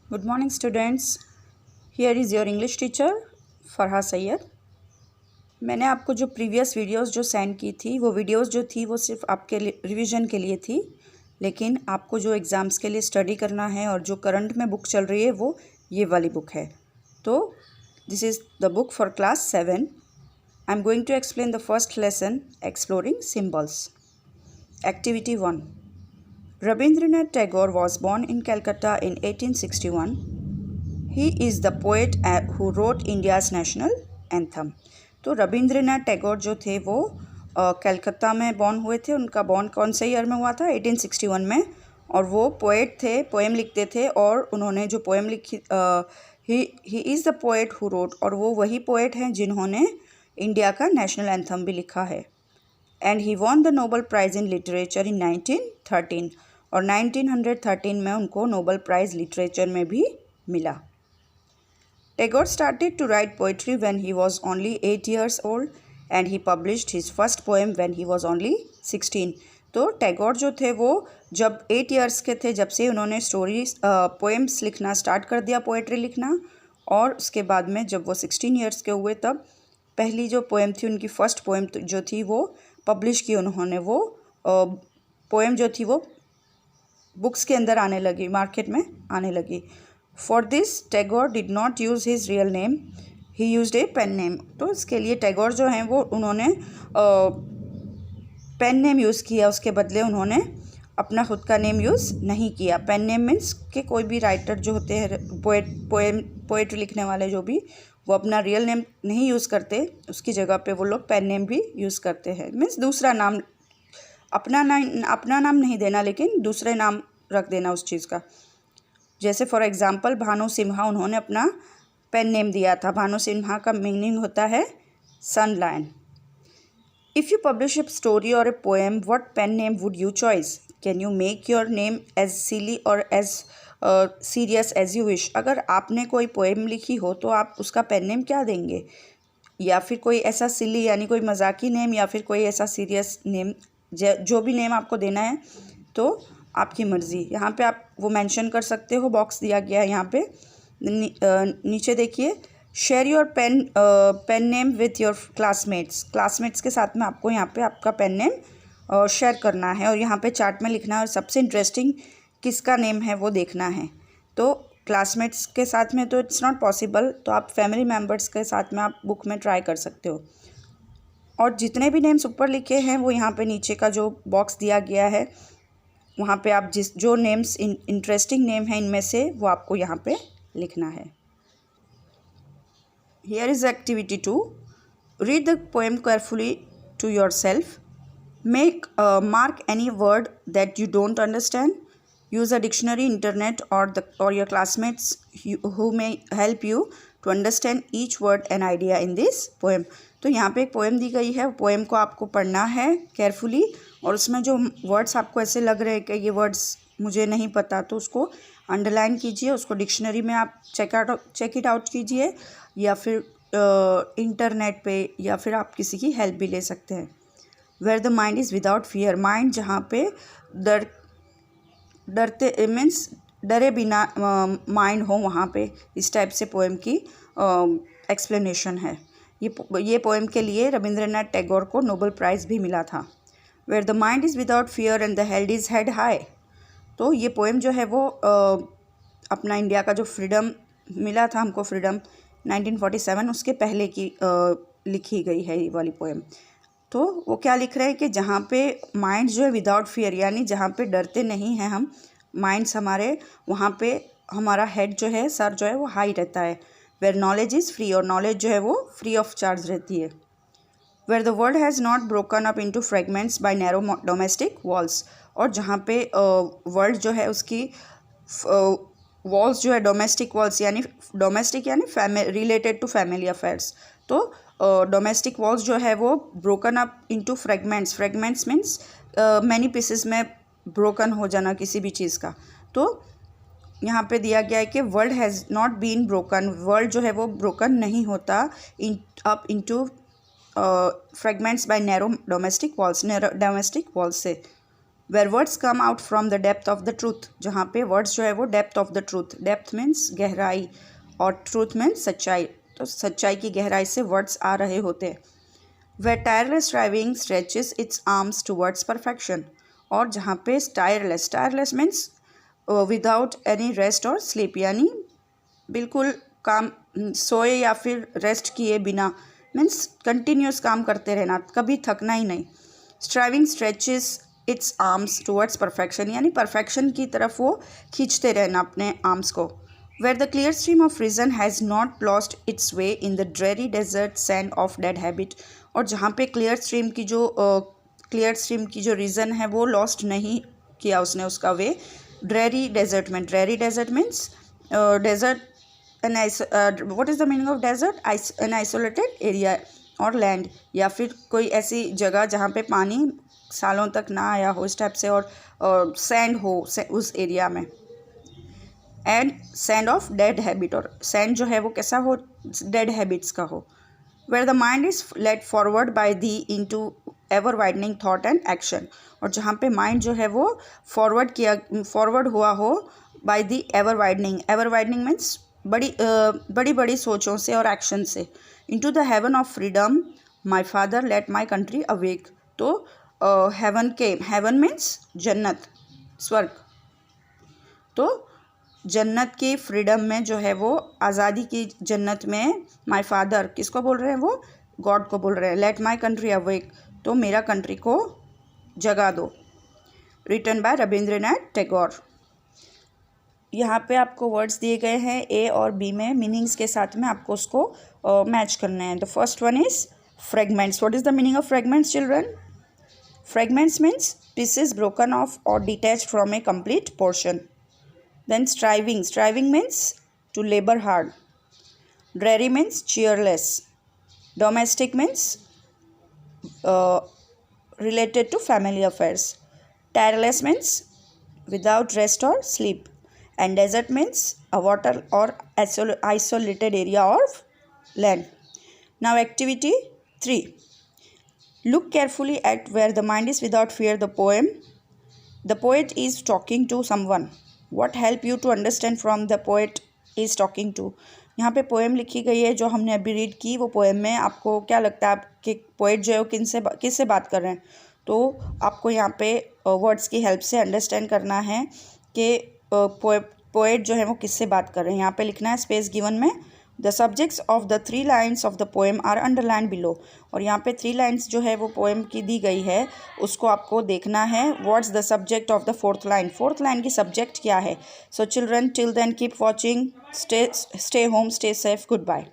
Good morning students. Here is your English teacher Farha Syed. मैंने आपको जो प्रीवियस वीडियोस जो सेंड की थी वो वीडियोस जो थी वो सिर्फ आपके लिए रिवीजन के लिए थी, लेकिन आपको जो एग्ज़ाम्स के लिए स्टडी करना है और जो करंट में बुक चल रही है वो ये वाली बुक है। तो this is the book for class 7। I am going to explain the first lesson exploring symbols. Activity 1। Rabindranath Tagore was born in Calcutta in 1861. He is the poet who wrote India's national anthem. तो रविंद्रनाथ टैगोर जो थे वो कलकत्ता में born हुए थे। उनका born कौन से ईयर में हुआ था? 1861 में। और वो पोएट थे, पोएम लिखते थे, और उन्होंने जो पोएम लिखी he is the poet who wrote, और वो वही पोएट हैं जिन्होंने इंडिया का नेशनल एंथम भी लिखा है। And he won the Nobel prize in literature in 1913, और 1913 में उनको नोबल प्राइज़ लिटरेचर में भी मिला। Tagore started to write poetry when he was only 8 years old and he published his first poem when he was only 16। तो टैगोर जो थे वो जब 8 years के थे, जब से उन्होंने स्टोरीज पोएम्स लिखना स्टार्ट कर दिया, पोएट्री लिखना, और उसके बाद में जब वो 16 years के हुए तब पहली जो पोएम थी, उनकी फर्स्ट पोएम जो थी वो पब्लिश की उन्होंने। वो पोएम जो थी वो बुक्स के अंदर आने लगी, मार्केट में आने लगी। For this Tagore did not use his real name, he used a pen name. तो इसके लिए टैगोर जो हैं वो उन्होंने पेन नेम यूज़ किया, उसके बदले उन्होंने अपना खुद का नेम यूज़ नहीं किया। पेन नेम मीन्स कि कोई भी राइटर जो होते हैं, पोएट्री लिखने वाले जो भी, वो अपना रियल नेम नहीं यूज़ करते, उसकी जगह पे वो लोग पेन नेम भी यूज़ करते हैं। मीन्स दूसरा नाम, अपना नाम नहीं देना, लेकिन दूसरे नाम रख देना उस चीज़ का। जैसे फॉर एग्ज़ाम्पल भानु सिम्हा, उन्होंने अपना पेन नेम दिया था। भानु सिम्हा का मीनिंग होता है sun lion. If you publish a story और a poem, what pen name would you choice? Can you make your name as silly और as serious as you wish? अगर आपने कोई पोएम लिखी हो तो आप उसका पेन नेम क्या देंगे? या फिर कोई ऐसा सिली यानी कोई मजाकी नेम, या फिर कोई ऐसा सीरियस नेम, जो भी नेम आपको देना है तो आपकी मर्ज़ी। यहाँ पे आप वो मेंशन कर सकते हो, बॉक्स दिया गया है यहाँ पे नीचे देखिए। Share your pen name with your classmates के साथ में आपको यहाँ पे आपका पेन नेम शेयर करना है, और यहाँ पे चार्ट में लिखना है, और सबसे इंटरेस्टिंग किसका नेम है वो देखना है। तो क्लासमेट्स के साथ में तो इट्स नॉट पॉसिबल, तो आप फैमिली मेम्बर्स के साथ में आप बुक में ट्राई कर सकते हो। और जितने भी नेम्स ऊपर लिखे हैं वो यहाँ पे नीचे का जो बॉक्स दिया गया है वहाँ पे आप जो नेम्स इंटरेस्टिंग नेम है इनमें से वो आपको यहाँ पे लिखना है। Here is activity 2। Read the poem carefully to yourself. Make mark any word that you don't understand. Use a dictionary, internet or your classmates who may help you to understand each word and idea in this poem। तो यहाँ पे एक poem दी गई है, poem को आपको पढ़ना है केयरफुली, और उसमें जो वर्ड्स आपको ऐसे लग रहे हैं कि ये वर्ड्स मुझे नहीं पता, तो उसको अंडरलाइन कीजिए, उसको डिक्शनरी में आप चेक इट आउट कीजिए, या फिर इंटरनेट पे, या फिर आप किसी की हेल्प भी ले सकते हैं। Where the mind is without fear, mind जहाँ पे डरते मीन्स डरे बिना माइंड हो, वहाँ पे इस टाइप से पोएम की एक्सप्लेनेशन है। ये पोएम के लिए रविंद्रनाथ टैगोर को नोबेल प्राइज़ भी मिला था। Where the mind is without fear and the head is head high. तो ये पोएम जो है वो अपना इंडिया का जो फ्रीडम मिला था हमको, फ्रीडम 1947, उसके पहले की लिखी गई है ये वाली पोएम। तो वो क्या लिख रहे हैं कि जहाँ पे माइंड जो है विदाउट फियर, यानी जहाँ पे डरते नहीं हैं हम, माइंड्स हमारे, वहाँ पे हमारा हेड जो है, सर जो है वो हाई रहता है। वेयर नॉलेज इज़ फ्री, और नॉलेज जो है वो फ्री ऑफ चार्ज रहती है। Where the world has not broken up into fragments by narrow domestic walls, और जहाँ पे वर्ल्ड जो है उसकी वॉल्स जो है डोमेस्टिक वॉल्स, यानी डोमेस्टिक यानी रिलेटेड टू फैमिली अफेयर्स। तो डोमेस्टिक वॉल्स जो है वो broken up into fragments means many pieces में ब्रोकन हो जाना किसी भी चीज़ का। तो यहाँ पे दिया गया है कि world has not been broken, world जो है वो ब्रोकन नहीं होता up into fragments by narrow domestic walls से। Where words come out from the depth of the truth, जहाँ पे वर्ड्स जो है वो depth of the truth, depth means गहराई और ट्रूथ मीन्स सच्चाई, तो सच्चाई की गहराई से वर्ड्स आ रहे होते हैं। Where tireless striving stretches its arms towards perfection, और जहाँ पे tireless, tireless means without any rest और स्लीप, यानी बिल्कुल काम सोए या फिर रेस्ट किए बिना, मीन्स कंटिन्यूस काम करते रहना, कभी थकना ही नहीं। Striving stretches its arms towards perfection, यानी परफेक्शन की तरफ वो खींचते रहना अपने आर्म्स को। Where the clear stream of reason has not lost its way in the dreary desert sand of dead habit, और जहाँ पे क्लियर स्ट्रीम की जो रीज़न है वो लॉस्ट नहीं किया उसने उसका वे ड्रेरी डेजर्ट में। Dreary desert means desert an what is the meaning of desert? An isolated area और लैंड, या फिर कोई ऐसी जगह जहाँ पे पानी सालों तक ना आया हो इस टाइप से, और सैंड हो उस एरिया में। And sand of dead habit, और सैंड जो है वो कैसा हो? डेड हैबिट्स का हो। Where the mind is led forward by thee into ever widening thought and action, और जहाँ पे माइंड जो है वो फॉरवर्ड हुआ हो by the ever widening means बड़ी बड़ी सोचों से और एक्शन से। Into the haven of freedom my father let my country awake, तो हेवन मीन्स जन्नत, स्वर्ग, तो जन्नत की फ्रीडम में जो है वो आज़ादी की जन्नत में माय फादर किसको बोल रहे हैं? वो गॉड को बोल रहे हैं। लेट माय कंट्री अवेक, तो मेरा कंट्री को जगा दो। Written by Rabindranath Tagore. यहाँ पे आपको वर्ड्स दिए गए हैं ए और बी में, मीनिंग्स के साथ में आपको उसको मैच करना है। The first one is fragments. What is the meaning of fragments children? Fragments means pieces broken off or detached from a complete portion. Then striving means to labor hard. Dreary means cheerless. Domestic means related to family affairs. Tireless means without rest or sleep. And desert means a water or isolated area of land. Now activity 3. Look carefully at where the mind is without fear the poem. The poet is talking to someone. What help you to understand from the poet is talking to? यहाँ पे poem लिखी गई है जो हमने अभी read की, वो पोएम में आपको क्या लगता है आपके पोएट जो है किससे बात कर रहे हैं? तो आपको यहाँ पे वर्ड्स की हेल्प से अंडरस्टैंड करना है कि पोएट जो है वो किससे बात कर रहे हैं। यहाँ पे लिखना है स्पेस गिवन में, the subjects of the 3 lines of the poem are underline below, और यहाँ पे 3 लाइन्स जो है वो पोएम की दी गई है उसको आपको देखना है। What's the subject of the 4th line? 4th line की सब्जेक्ट क्या है? So children till then keep watching, stay home, stay safe, good bye.